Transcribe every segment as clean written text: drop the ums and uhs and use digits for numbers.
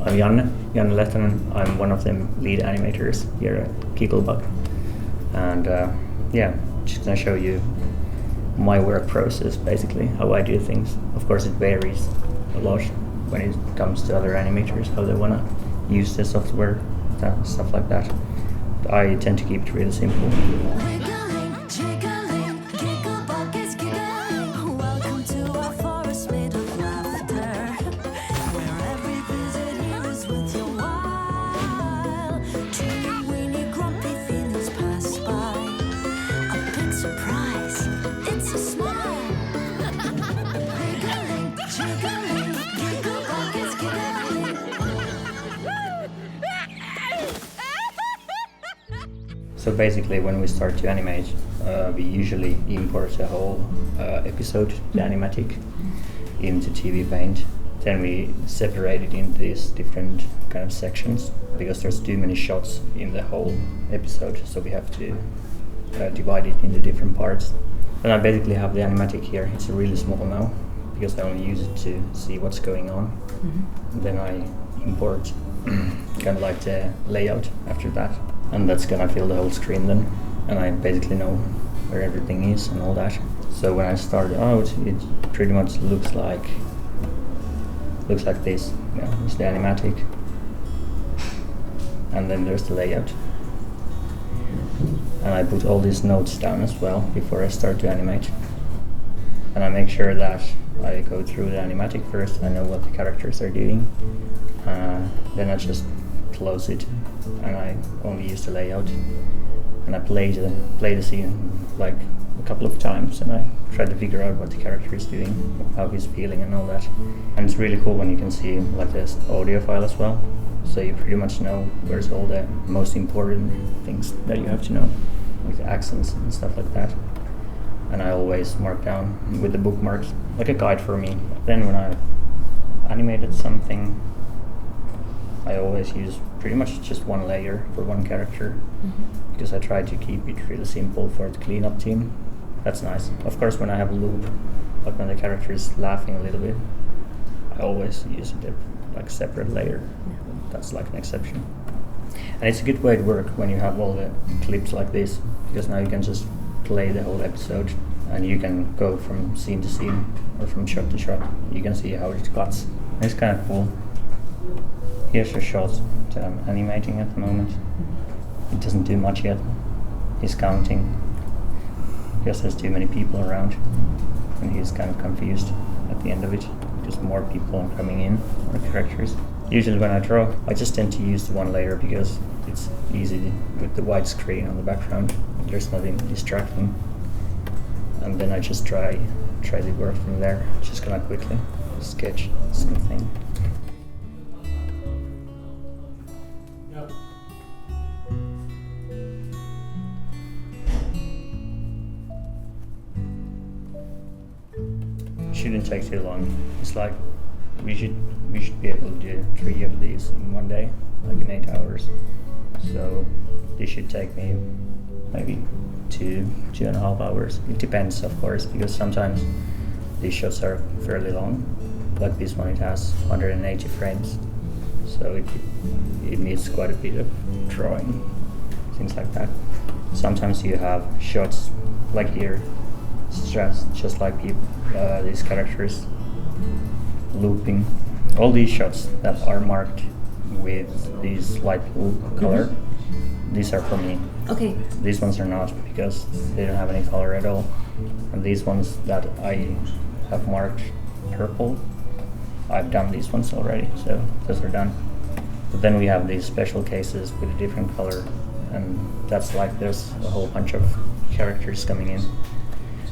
I'm Janne Lehtonen. I'm one of the lead animators here at Gigglebug. And just gonna show you my work process, basically, how I do things. Of course it varies a lot when it comes to other animators, how they wanna use the software, stuff like that. But I tend to keep it really simple. So basically, when we start to animate, we usually import the whole episode, the animatic, into TVPaint. Then we separate it into these different kind of sections because there's too many shots in the whole episode, so we have to divide it into different parts. And I basically have the animatic here. It's really small now because I only use it to see what's going on. Mm-hmm. Then I import kind of like the layout after that. And that's gonna fill the whole screen then, and I basically know where everything is and all that. So when I start out, it pretty much looks like this. It's the animatic, and then there's the layout. And I put all these notes down as well before I start to animate. And I make sure that I go through the animatic first. I know what the characters are doing. Then I just close it, and I only use the layout, and I play the scene like a couple of times, and I try to figure out what the character is doing, how he's feeling and all that. And it's really cool when you can see like this audio file as well, so you pretty much know where's all the most important things that you have to know, like the accents and stuff like that. And I always mark down with the bookmarks, like a guide for me. Then when I animated something, I always use pretty much just one layer for one character, mm-hmm. because I try to keep it really simple for the cleanup team. That's nice. Of course, when I have a loop, like when the character is laughing a little bit, I always use a like separate layer. That's like an exception. And it's a good way to work when you have all the clips like this, because now you can just play the whole episode and you can go from scene to scene or from shot to shot. You can see how it cuts. It's kind of cool. Here's a shot that I'm animating at the moment. It doesn't do much yet. He's counting because there's too many people around, and he's kind of confused at the end of it because more people are coming in, more characters. Usually when I draw, I just tend to use the one layer because it's easy with the white screen on the background. There's nothing distracting, and then I just try to work from there. Just gonna quickly sketch something. Shouldn't take too long. It's like we should be able to do 3 of these in one day, like in 8 hours. So this should take me maybe 2.5 hours. It depends, of course, because sometimes these shots are fairly long. Like this one, it has 180 frames, so it needs quite a bit of drawing, things like that. Sometimes you have shots like here. It's just like these characters looping. All these shots that are marked with this light blue color, mm-hmm. these are for me. Okay. These ones are not because they don't have any color at all. And these ones that I have marked purple, I've done these ones already, so those are done. But then we have these special cases with a different color, and that's like there's a whole bunch of characters coming in.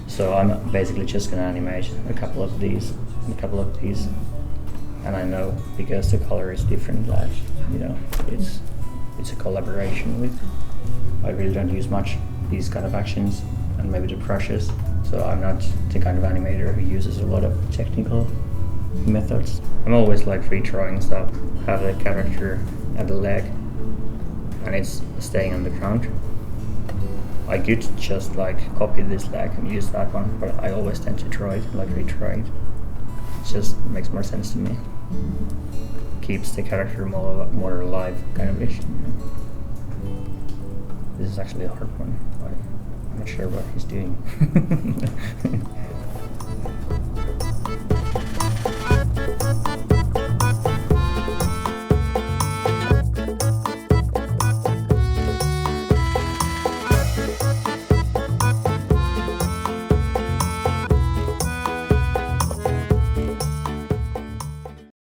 So I'm basically just gonna animate a couple of these, and I know because the color is different that it's a collaboration with. I really don't use much these kind of actions and maybe the brushes. So I'm not the kind of animator who uses a lot of technical methods. I'm always like redrawing stuff, have the character at the leg, and it's staying on the ground. I could just like copy this leg and use that one, but I always tend to draw it, like redraw it. It just makes more sense to me. keeps the character more alive, kind of ish. This is actually a hard one. I'm not sure what he's doing.